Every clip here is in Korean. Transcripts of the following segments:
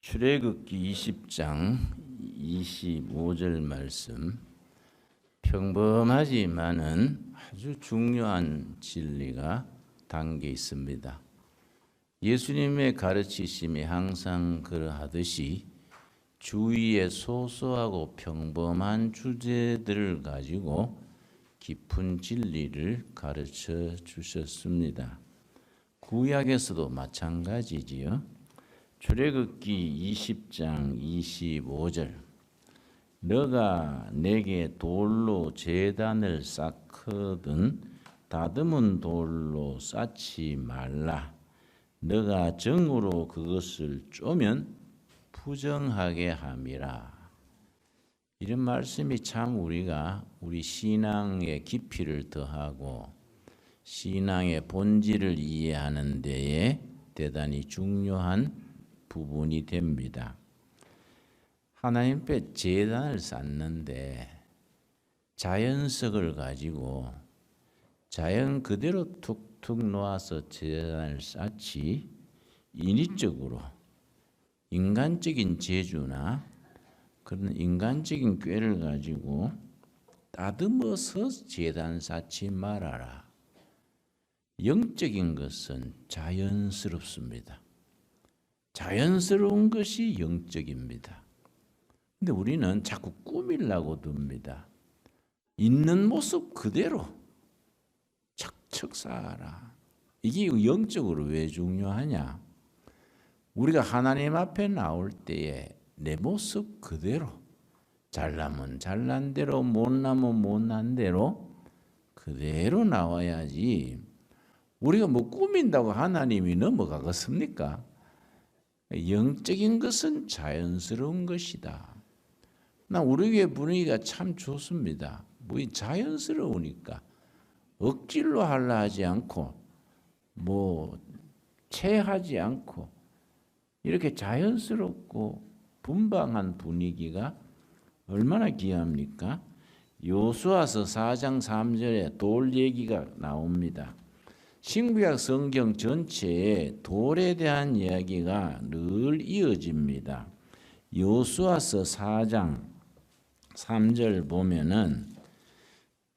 출애굽기 20장 25절 말씀, 평범하지만은 아주 중요한 진리가 담겨 있습니다. 예수님의 가르치심이 항상 그러하듯이 주위의 소소하고 평범한 주제들을 가지고 깊은 진리를 가르쳐 주셨습니다. 구약에서도 마찬가지지요. 출애굽기 20장 25절, 너가 내게 돌로 제단을 쌓거든 다듬은 돌로 쌓지 말라. 너가 정으로 그것을 쪼면 부정하게 함이라. 이런 말씀이 참 우리 신앙의 깊이를 더하고 신앙의 본질을 이해하는 데에 대단히 중요한 부분이 됩니다. 하나님 앞에 제단을 쌓는데 자연석을 가지고 자연 그대로 툭툭 놓아서 제단을 쌓지, 인위적으로 인간적인 재주나 그런 인간적인 꾀를 가지고 다듬어서 제단 쌓지 말아라. 영적인 것은 자연스럽습니다. 자연스러운 것이 영적입니다. 근데 우리는 자꾸 꾸미려고 듭니다. 있는 모습 그대로 척척 쌓아라. 이게 영적으로 왜 중요하냐? 우리가 하나님 앞에 나올 때에 내 모습 그대로, 잘나면 잘난 대로, 못나면 못난 대로 그대로 나와야지, 우리가 뭐 꾸민다고 하나님이 넘어가겠습니까? 영적인 것은 자연스러운 것이다. 우리 교회 분위기가 참 좋습니다. 뭐 자연스러우니까 억지로 하려 하지 않고 뭐 체하지 않고 이렇게 자연스럽고 분방한 분위기가 얼마나 귀합니까? 여호수아서 4장 3절에 돌 얘기가 나옵니다. 신구약 성경 전체에 돌에 대한 이야기가 늘 이어집니다. 여호수아서 4장 3절 보면은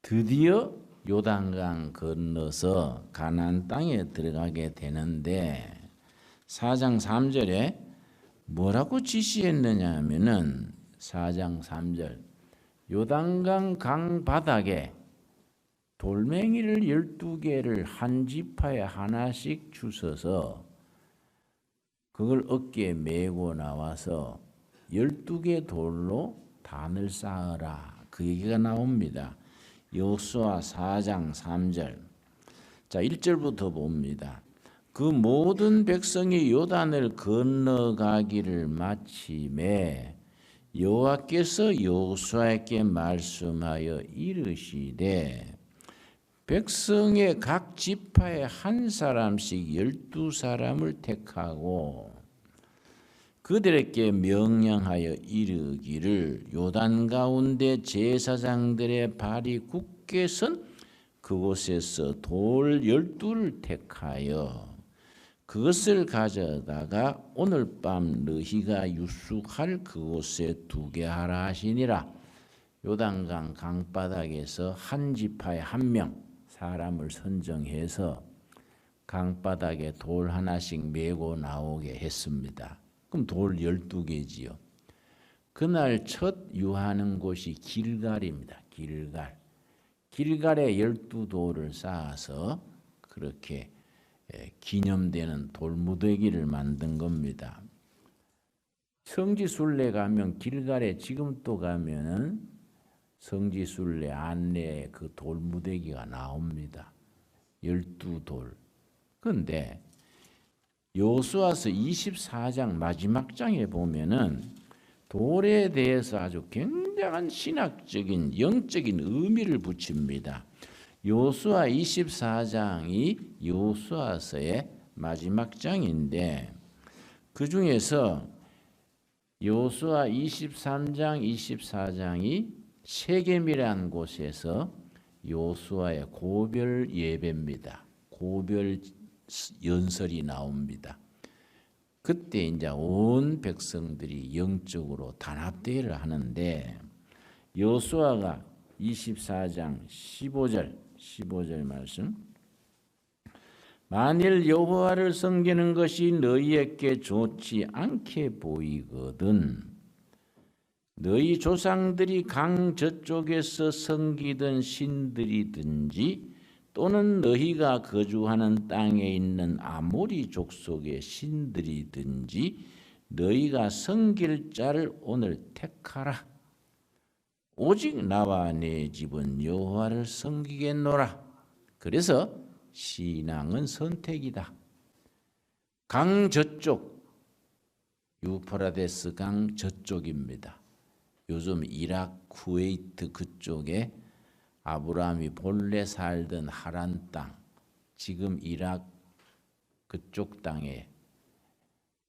드디어 요단강 건너서 가나안 땅에 들어가게 되는데 4장 3절에 뭐라고 지시했느냐 하면은 4장 3절, 요단강 강 바닥에 돌멩이를 12개를 한 지파에 하나씩 주워서 그걸 어깨에 메고 나와서 12개 돌로 단을 쌓아라. 그 얘기가 나옵니다. 여호수아 4장 3절. 자, 1절부터 봅니다. 그 모든 백성이 요단을 건너가기를 마치매 여호와께서 여호수아에게 말씀하여 이르시되, 백성의 각 지파에 한 사람씩 12사람을 택하고 그들에게 명령하여 이르기를, 요단 가운데 제사장들의 발이 굳게 선 그곳에서 돌 12를 택하여 그것을 가져다가 오늘 밤 너희가 유숙할 그곳에 두게 하라 하시니라. 요단강 강바닥에서 한 지파에 한 명 사람을 선정해서 강바닥에 돌 하나씩 메고 나오게 했습니다. 그럼 돌 12개지요. 그날 첫 유하는 곳이 길갈입니다. 길갈에 12돌을 쌓아서 그렇게 기념되는 돌무더기를 만든 겁니다. 성지순례 가면 길갈에 지금 또 가면은 성지순례 안내에 그 돌무더기가 나옵니다. 12돌. 그런데 여호수아서 24장 마지막 장에 보면은 돌에 대해서 아주 굉장한 신학적인 영적인 의미를 붙입니다. 여호수아 24장이 여호수아서의 마지막 장인데 그 중에서 여호수아 23장, 24장이 세겜이라는 곳에서 여호수아의 고별 예배입니다. 고별 연설이 나옵니다. 그때 이제 온 백성들이 영적으로 단합대회를 하는데 여호수아가 24장 15절 말씀, 만일 여호와를 섬기는 것이 너희에게 좋지 않게 보이거든 너희 조상들이 강 저쪽에서 섬기던 신들이든지 또는 너희가 거주하는 땅에 있는 아모리 족속의 신들이든지 너희가 섬길 자를 오늘 택하라. 오직 나와 내 집은 여호와를 섬기겠노라. 그래서 신앙은 선택이다. 강 저쪽, 유프라데스 강 저쪽입니다. 요즘 이라크, 쿠웨이트 그쪽에 아브라함이 본래 살던 하란 땅, 지금 이라크 그쪽 땅에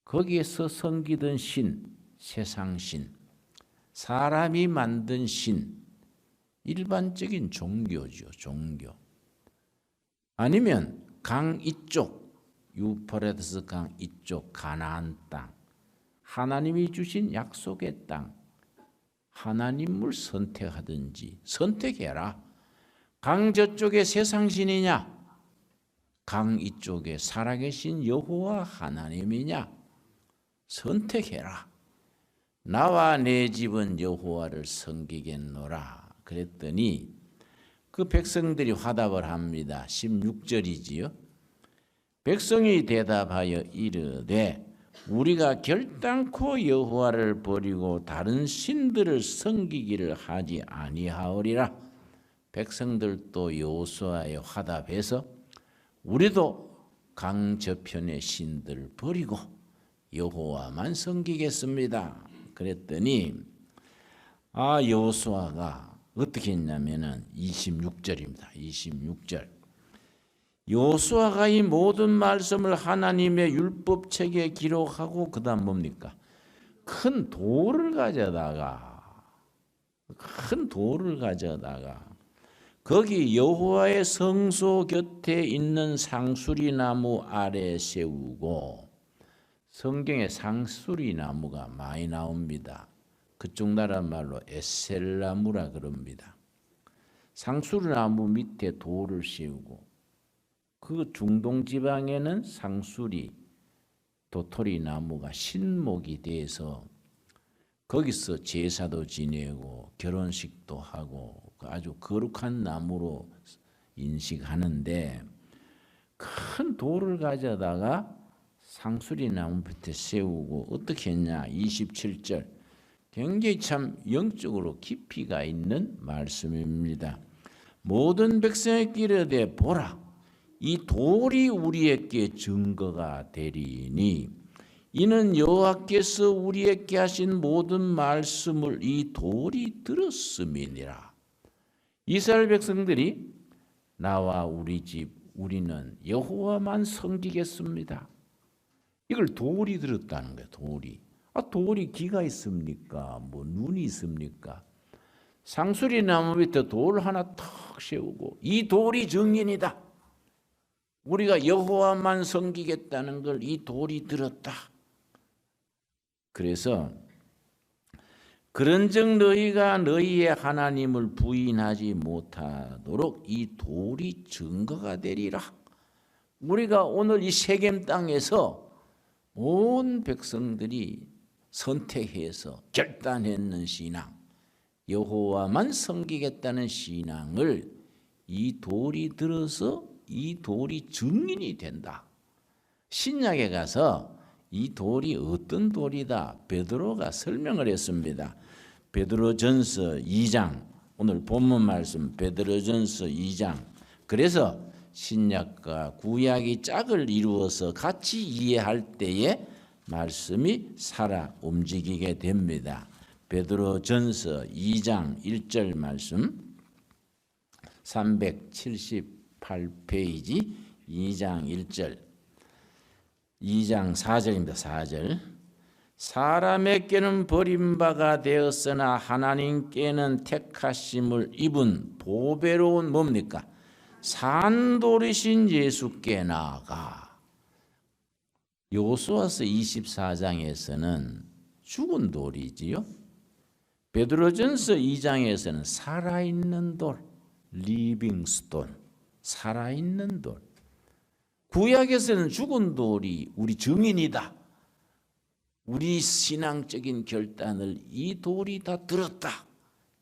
거기에서 섬기던 신, 세상신, 사람이 만든 신, 일반적인 종교죠. 종교. 아니면 강 이쪽, 유프라데스 강 이쪽 가나안 땅, 하나님이 주신 약속의 땅, 하나님을 선택하든지 선택해라. 강 저쪽에 세상신이냐, 강 이쪽에 살아계신 여호와 하나님이냐, 선택해라. 나와 내 집은 여호와를 섬기겠노라. 그랬더니 그 백성들이 화답을 합니다. 16절이지요. 백성이 대답하여 이르되 우리가 결단코 여호와를 버리고 다른 신들을 섬기기를 하지 아니하오리라. 백성들도 여호수아에 화답해서 우리도 강 저편의 신들을 버리고 여호와만 섬기겠습니다. 그랬더니 여호수아가 어떻게 했냐면은 26절입니다. 26절. 여호수아가 이 모든 말씀을 하나님의 율법책에 기록하고 그다음 뭡니까? 큰 돌을 가져다가 거기 여호와의 성소 곁에 있는 상수리 나무 아래 세우고, 성경에 상수리 나무가 많이 나옵니다. 그쪽 나라 말로 에셀나무라 그럽니다. 상수리 나무 밑에 돌을 씌우고, 그 중동 지방에는 상수리, 도토리 나무가 신목이 돼서 거기서 제사도 지내고 결혼식도 하고 아주 거룩한 나무로 인식하는데, 큰 돌을 가져다가 상수리 나무 밑에 세우고 어떻게 했냐? 27절. 굉장히 참 영적으로 깊이가 있는 말씀입니다. 모든 백성에게 이르되 보라, 이 돌이 우리에게 증거가 되리니 이는 여호와께서 우리에게 하신 모든 말씀을 이 돌이 들었음이니라. 이스라엘 백성들이 나와 우리 집 우리는 여호와만 섬기겠습니다. 이걸 돌이 들었다는 거예요. 돌이. 돌이 귀가 있습니까? 뭐 눈이 있습니까? 상수리 나무 밑에 돌 하나 턱 세우고 이 돌이 증인이다. 우리가 여호와만 섬기겠다는 걸 이 돌이 들었다. 그래서 그런즉 너희가 너희의 하나님을 부인하지 못하도록 이 돌이 증거가 되리라. 우리가 오늘 이 세겜 땅에서 온 백성들이 선택해서 결단했는 신앙, 여호와만 섬기겠다는 신앙을 이 돌이 들어서 이 돌이 증인이 된다. 신약에 가서 이 돌이 어떤 돌이다 베드로가 설명을 했습니다. 베드로전서 2장, 오늘 본문 말씀 베드로전서 2장. 그래서 신약과 구약이 짝을 이루어서 같이 이해할 때에 말씀이 살아 움직이게 됩니다. 베드로전서 2장 1절 말씀, 378페이지 2장 1절, 2장 4절입니다. 4절. 사람에게는 버림바가 되었으나 하나님께는 택하심을 입은 보배로운 뭡니까? 산돌이신 예수께 나아가. 여호수아서 24장에서는 죽은 돌이지요. 베드로전서 2장에서는 살아있는 돌, 리빙스톤, 살아있는 돌. 구약에서는 죽은 돌이 우리 증인이다. 우리 신앙적인 결단을 이 돌이 다 들었다.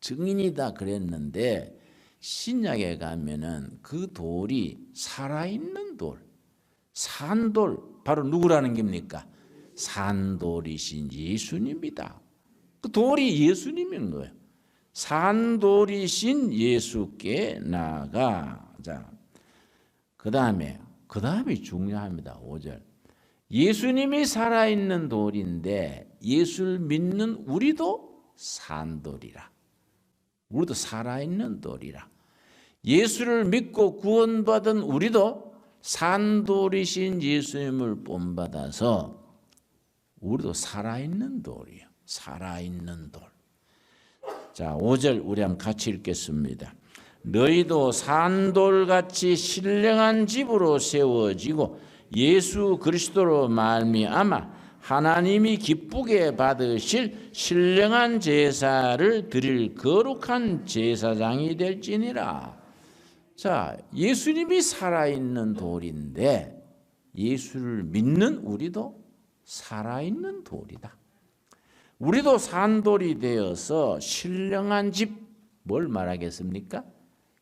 증인이다 그랬는데 신약에 가면은 그 돌이 살아있는 돌, 산돌, 바로 누구라는 겁니까? 산돌이신 예수님이다. 그 돌이 예수님인 거예요. 산돌이신 예수께 나아가. 자, 그 다음에 중요합니다. 5절. 예수님이 살아있는 돌인데 예수를 믿는 우리도 산돌이라. 우리도 살아있는 돌이라. 예수를 믿고 구원받은 우리도 산돌이신 예수님을 본받아서 우리도 살아있는 돌이에요. 살아있는 돌. 자, 5절 우리 한번 같이 읽겠습니다. 너희도 산돌같이 신령한 집으로 세워지고 예수 그리스도로 말미암아 하나님이 기쁘게 받으실 신령한 제사를 드릴 거룩한 제사장이 될지니라. 자, 예수님이 살아있는 돌인데 예수를 믿는 우리도 살아있는 돌이다. 우리도 산돌이 되어서 신령한 집, 뭘 말하겠습니까?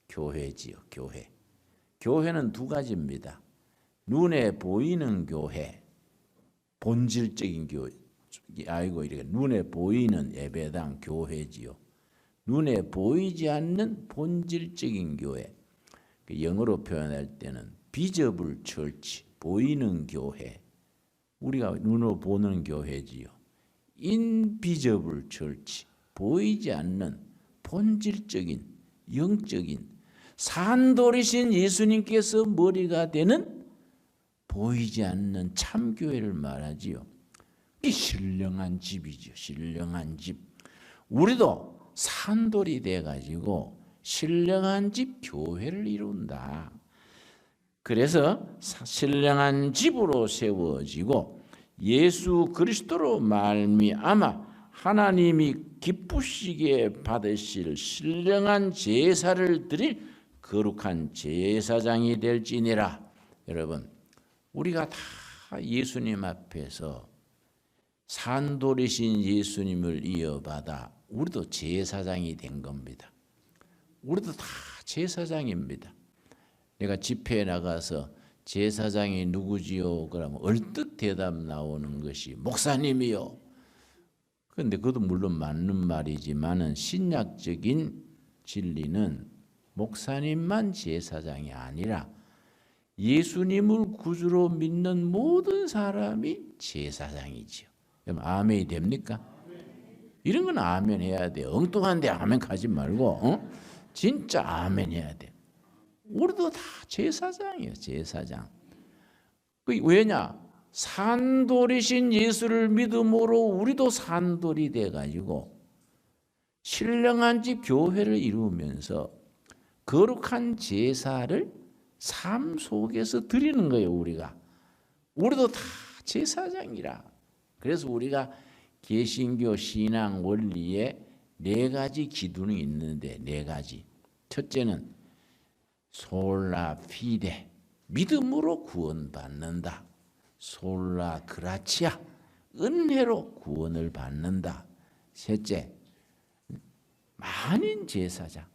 교회지요, 교회. 교회는 두 가지입니다. 눈에 보이는 교회, 본질적인 교회, 이렇게 눈에 보이는 예배당 교회지요. 눈에 보이지 않는 본질적인 교회. 영어로 표현할 때는 비저블 처치, 보이는 교회. 우리가 눈으로 보는 교회지요. 인비저블 처치, 보이지 않는 본질적인 영적인 산돌이신 예수님께서 머리가 되는 보이지 않는 참교회를 말하지요. 이 신령한 집이죠. 신령한 집. 우리도 산돌이 돼가지고 신령한 집 교회를 이룬다. 그래서 신령한 집으로 세워지고 예수 그리스도로 말미암아 하나님이 기쁘시게 받으실 신령한 제사를 드릴 거룩한 제사장이 될지니라. 여러분, 우리가 다 예수님 앞에서 산돌이신 예수님을 이어받아 우리도 제사장이 된 겁니다. 우리도 다 제사장입니다. 내가 집회에 나가서 제사장이 누구지요? 그러면 얼뜻 대답 나오는 것이 목사님이요. 그런데 그것도 물론 맞는 말이지만은 신약적인 진리는 목사님만 제사장이 아니라 예수님을 구주로 믿는 모든 사람이 제사장이지요. 여러분 아멘이 됩니까? 이런 건 아멘 해야 돼. 엉뚱한데 아멘 가지 말고 진짜 아멘 해야 돼. 우리도 다 제사장이에요. 제사장. 왜냐? 산돌이신 예수를 믿음으로 우리도 산돌이 돼가지고 신령한 집 교회를 이루면서 거룩한 제사를 삶 속에서 드리는 거예요. 우리도 다 제사장이라. 그래서 우리가 개신교 신앙 원리에 4가지 기둥이 있는데 4가지. 첫째는 솔라 피데, 믿음으로 구원받는다. 솔라 그라치아, 은혜로 구원을 받는다. 셋째, 만인 제사장.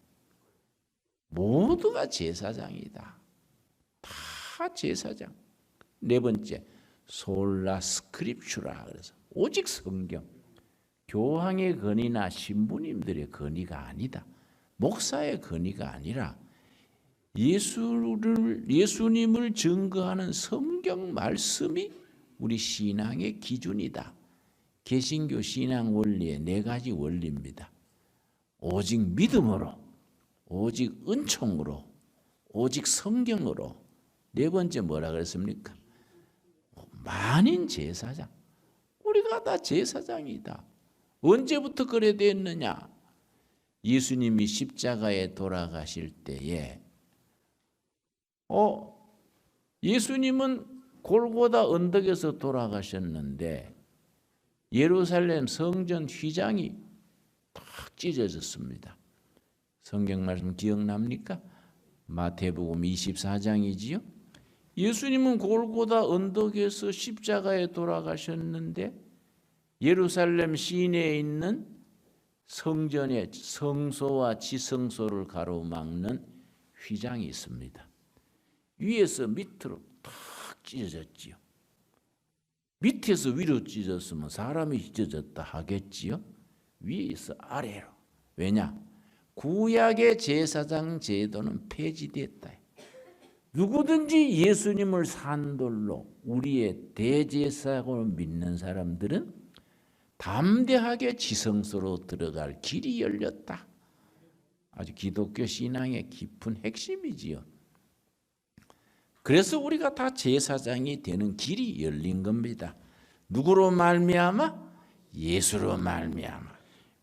모두가 제사장이다. 다 제사장. 네 번째, 솔라 스크립추라. 그래서 오직 성경. 교황의 건의나 신부님들의 건의가 아니다. 목사의 건의가 아니라 예수님을 증거하는 성경 말씀이 우리 신앙의 기준이다. 개신교 신앙 원리의 4가지 원리입니다. 오직 믿음으로, 오직 은총으로, 오직 성경으로. 네 번째 뭐라 그랬습니까? 만인 제사장. 우리가 다 제사장이다. 언제부터 그래 됐느냐? 예수님이 십자가에 돌아가실 때에 예수님은 골고다 언덕에서 돌아가셨는데 예루살렘 성전 휘장이 탁 찢어졌습니다. 성경 말씀 기억납니까? 마태복음 24장이지요. 예수님은 골고다 언덕에서 십자가에 돌아가셨는데 예루살렘 시내에 있는 성전의 성소와 지성소를 가로막는 휘장이 있습니다. 위에서 밑으로 탁 찢어졌지요. 밑에서 위로 찢었으면 사람이 찢어졌다 하겠지요. 위에서 아래로. 왜냐? 구약의 제사장 제도는 폐지됐다. 누구든지 예수님을 산돌로 우리의 대제사장으로 믿는 사람들은 담대하게 지성소로 들어갈 길이 열렸다. 아주 기독교 신앙의 깊은 핵심이지요. 그래서 우리가 다 제사장이 되는 길이 열린 겁니다. 누구로 말미암아? 예수로 말미암아.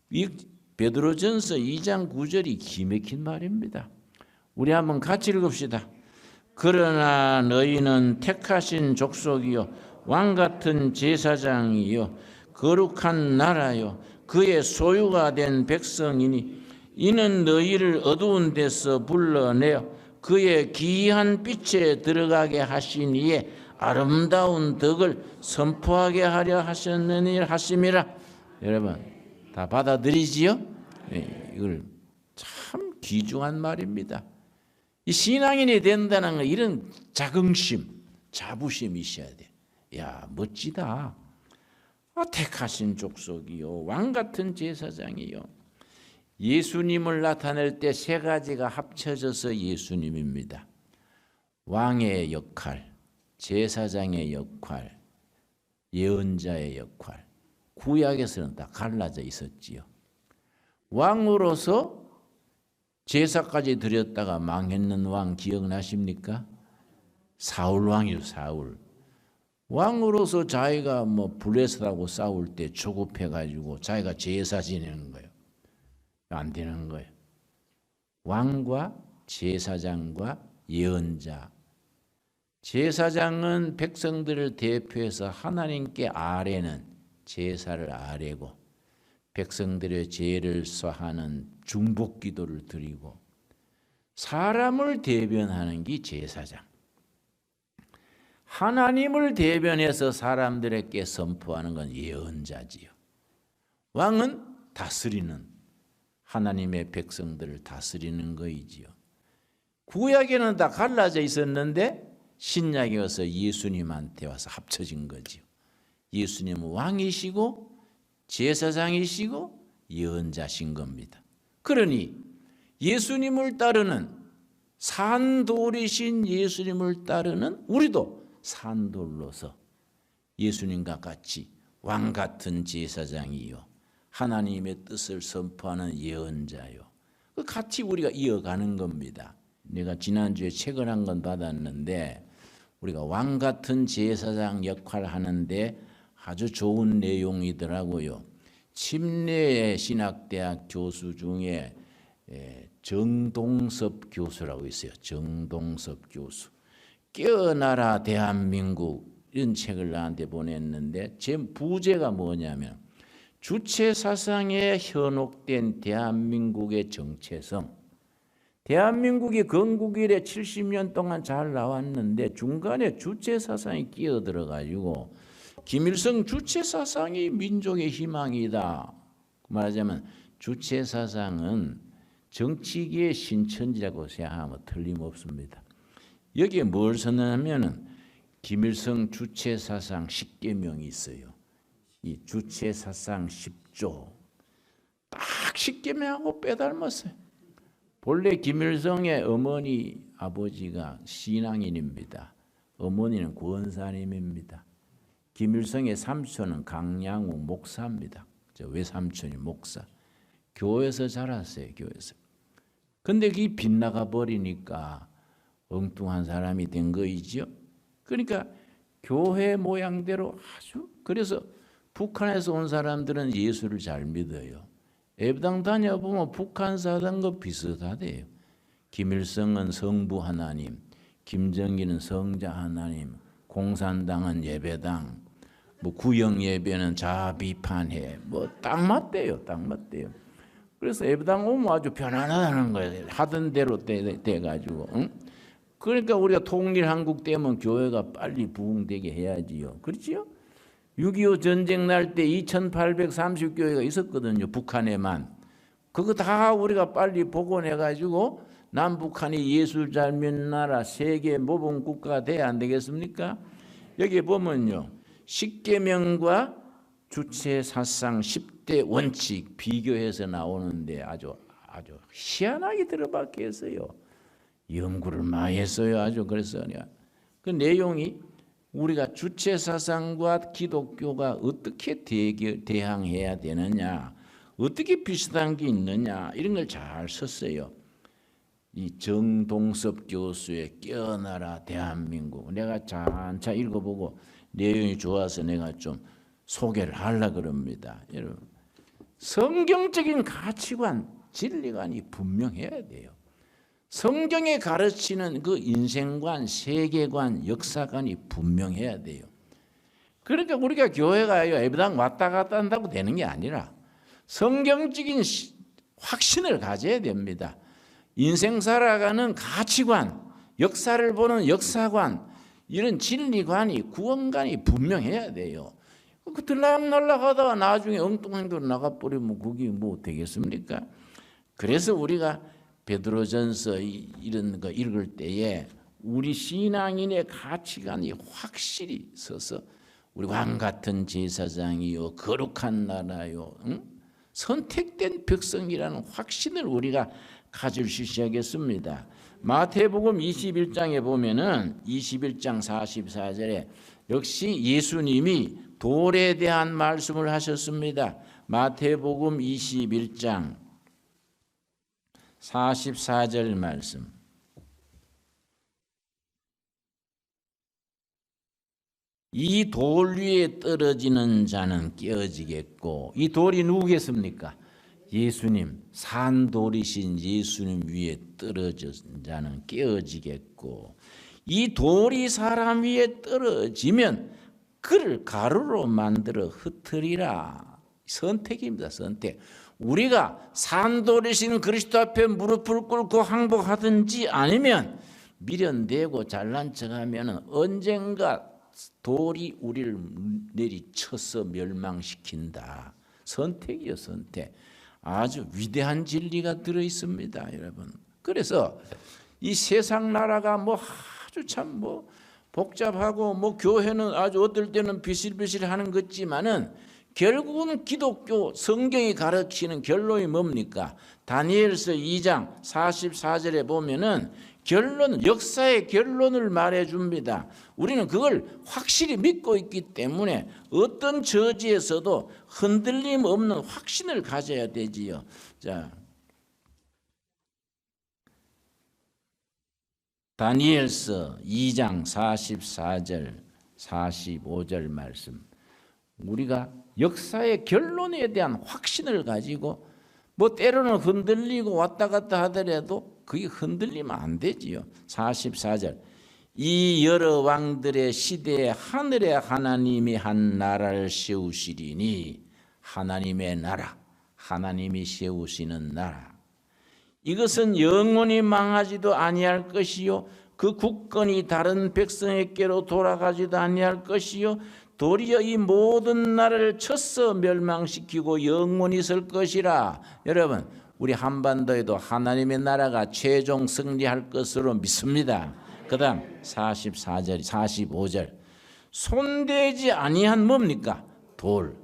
이 베드로전서 2장 9절이 기막힌 말입니다. 우리 한번 같이 읽읍시다. 그러나 너희는 택하신 족속이요 왕같은 제사장이요 거룩한 나라요 그의 소유가 된 백성이니 이는 너희를 어두운 데서 불러내어 그의 기이한 빛에 들어가게 하신 이의 아름다운 덕을 선포하게 하려 하셨느니 하심이라. 여러분 다 받아들이지요? 네, 이걸 참 귀중한 말입니다. 이 신앙인이 된다는 건 이런 자긍심, 자부심이 있어야 돼. 야, 멋지다. 택하신 족속이요, 왕 같은 제사장이요. 예수님을 나타낼 때 세 가지가 합쳐져서 예수님입니다. 왕의 역할, 제사장의 역할, 예언자의 역할. 구약에서는 다 갈라져 있었지요. 왕으로서 제사까지 드렸다가 망했는 왕 기억나십니까? 사울 왕이요, 사울. 왕으로서 자기가 블레셋하고 싸울 때 조급해가지고 자기가 제사 지내는 거예요. 안 되는 거예요. 왕과 제사장과 예언자. 제사장은 백성들을 대표해서 하나님께 아뢰는 제사를 아뢰고 백성들의 죄를 사하는 중복 기도를 드리고 사람을 대변하는 게 제사장. 하나님을 대변해서 사람들에게 선포하는 건 예언자지요. 왕은 다스리는 하나님의 백성들을 다스리는 거이지요. 구약에는 다 갈라져 있었는데 신약에 와서 예수님한테 와서 합쳐진 거지요. 예수님은 왕이시고 제사장이시고 예언자신 겁니다. 그러니 예수님을 따르는 산돌이신 예수님을 따르는 우리도 산돌로서 예수님과 같이 왕 같은 제사장이요 하나님의 뜻을 선포하는 예언자요 같이 우리가 이어가는 겁니다. 내가 지난주에 책을 한 권 받았는데 우리가 왕 같은 제사장 역할을 하는데 아주 좋은 내용이더라고요. 침례 신학대학 교수 중에 정동섭 교수라고 있어요. 정동섭 교수. 깨어나라 대한민국 이런 책을 나한테 보냈는데 제 부제가 뭐냐면 주체사상에 현혹된 대한민국의 정체성. 대한민국이 건국 이래 70년 동안 잘 나왔는데 중간에 주체사상이 끼어들어가지고 김일성 주체사상이 민족의 희망이다. 말하자면 주체사상은 정치계의 신천지라고 생각하면 틀림없습니다. 여기에 뭘 선언하면은 김일성 주체사상 10계명이 있어요. 이 주체사상 10조 딱 10계명하고 빼닮았어요. 본래 김일성의 어머니 아버지가 신앙인입니다. 어머니는 권사님입니다. 김일성의 삼촌은 강양욱 목사입니다. 저 외삼촌이 목사. 교회에서 자랐어요. 교회에서. 근데 그게 빗나가 버리니까 엉뚱한 사람이 된 거이죠. 그러니까 교회 모양대로 아주 그래서 북한에서 온 사람들은 예수를 잘 믿어요. 예배당 다녀보면 북한 사람과 비슷하대요. 김일성은 성부 하나님, 김정일은 성자 하나님, 공산당은 예배당, 뭐 구역 예배는 자아 비판해. 뭐 딱 맞대요, 딱 맞대요. 그래서 예배당 오면 아주 편안하다는 거예요. 하던 대로 돼가지고. 응? 그러니까 우리가 통일한국 되면 교회가 빨리 부흥되게 해야지요. 그렇지요? 6.25 전쟁 날 때 2830교회가 있었거든요. 북한에만. 그거 다 우리가 빨리 복원해가지고 남북한이 예술 잘 믿는 나라 세계 모범 국가가 돼야 안 되겠습니까? 여기 보면요. 10계명과 주체 사상 10대 원칙 비교해서 나오는데 아주 희한하게 들어박혔어요. 연구를 많이 했어요. 아주 그래서 그 내용이 우리가 주체 사상과 기독교가 어떻게 대항해야 되느냐, 어떻게 비슷한 게 있느냐 이런 걸 잘 썼어요. 이 정동섭 교수의 깨어나라 대한민국 내가 잔차 읽어보고 내용이 좋아서 내가 좀 소개를 하려고 그럽니다. 여러분 성경적인 가치관, 진리관이 분명해야 돼요. 성경에 가르치는 그 인생관, 세계관, 역사관이 분명해야 돼요. 그러니까 우리가 교회가 예배당 왔다 갔다 한다고 되는 게 아니라 성경적인 확신을 가져야 됩니다. 인생 살아가는 가치관, 역사를 보는 역사관, 이런 진리관이, 구원관이 분명해야 돼요. 그 들락날락 하다가 나중에 엉뚱한 데로 나가버리면 그게 뭐 되겠습니까? 그래서 우리가 베드로전서 이런 거 읽을 때에 우리 신앙인의 가치관이 확실히 서서 우리 왕 같은 제사장이요, 거룩한 나라요, 선택된 백성이라는 확신을 우리가 가질 수 있어야겠습니다. 마태복음 21장에 보면은 21장 44절에 역시 예수님이 돌에 대한 말씀을 하셨습니다. 마태복음 21장 44절 말씀. 이 돌 위에 떨어지는 자는 깨어지겠고, 이 돌이 누구겠습니까? 예수님, 산돌이신 예수님 위에 떨어진 자는 깨어지겠고, 이 돌이 사람 위에 떨어지면 그를 가루로 만들어 흩으리라. 선택입니다. 선택. 우리가 산돌이신 그리스도 앞에 무릎을 꿇고 항복하든지 아니면 미련되고 잘난 척하면 언젠가 돌이 우리를 내리쳐서 멸망시킨다. 선택이요, 선택. 아주 위대한 진리가 들어 있습니다, 여러분. 그래서 이 세상 나라가 뭐 아주 참 뭐 복잡하고 뭐 교회는 아주 어떨 때는 비실비실하는 것 같지만은 결국은 기독교 성경이 가르치는 결론이 뭡니까? 다니엘서 2장 44절에 보면은 결론, 역사의 결론을 말해줍니다. 우리는 그걸 확실히 믿고 있기 때문에 어떤 저지에서도 흔들림 없는 확신을 가져야 되지요. 자, 다니엘서 2장 44절 45절 말씀. 우리가 역사의 결론에 대한 확신을 가지고 뭐 때로는 흔들리고 왔다 갔다 하더라도 그게 흔들리면 안 되지요. 44절. 이 여러 왕들의 시대에 하늘의 하나님이 한 나라를 세우시리니, 하나님의 나라, 하나님이 세우시는 나라, 이것은 영원히 망하지도 아니할 것이요 그 국권이 다른 백성에게로 돌아가지도 아니할 것이요 도리어 이 모든 나라를 쳐서 멸망시키고 영원히 설 것이라. 여러분, 우리 한반도에도 하나님의 나라가 최종 승리할 것으로 믿습니다. 그 다음 44절 45절. 손대지 아니한 뭡니까? 돌.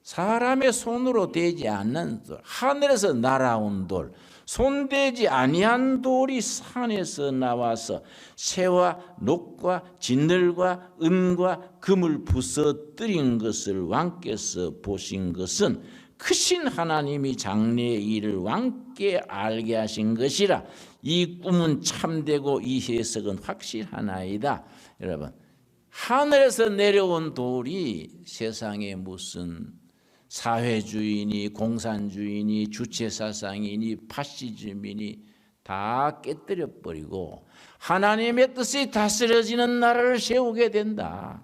사람의 손으로 되지 않는 돌, 하늘에서 날아온 돌, 손대지 아니한 돌이 산에서 나와서 새와 녹과 진들과 은과 금을 부서뜨린 것을 왕께서 보신 것은 크신 하나님이 장래의 일을 왕께 알게 하신 것이라. 이 꿈은 참되고 이 해석은 확실하나이다. 여러분, 하늘에서 내려온 돌이 세상에 무슨 사회주의니 공산주의니 주체사상이니 파시즘이니 다 깨뜨려 버리고 하나님의 뜻이 다스려지는 나라를 세우게 된다.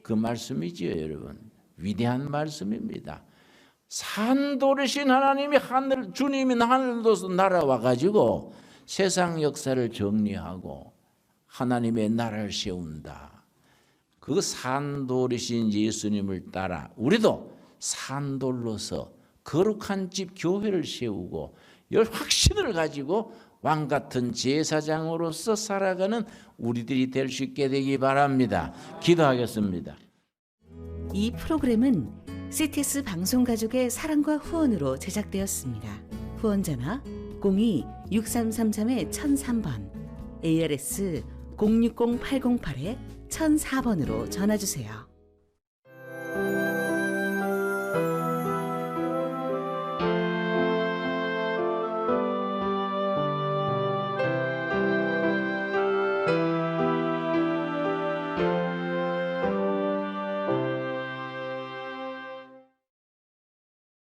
그 말씀이지요, 여러분. 위대한 말씀입니다. 산돌이신 하나님이 주님이 하늘로서 날아와 가지고 세상 역사를 정리하고 하나님의 나라를 세운다. 그 산돌이신 예수님을 따라 우리도 산돌로서 거룩한 집 교회를 세우고 확신을 가지고 왕 같은 제사장으로서 살아가는 우리들이 될 수 있게 되기 바랍니다. 기도하겠습니다. 이 프로그램은 CTS 방송가족의 사랑과 후원으로 제작되었습니다. 후원전화 02-6333-1003번, ARS 060-808-1004번으로 전화주세요.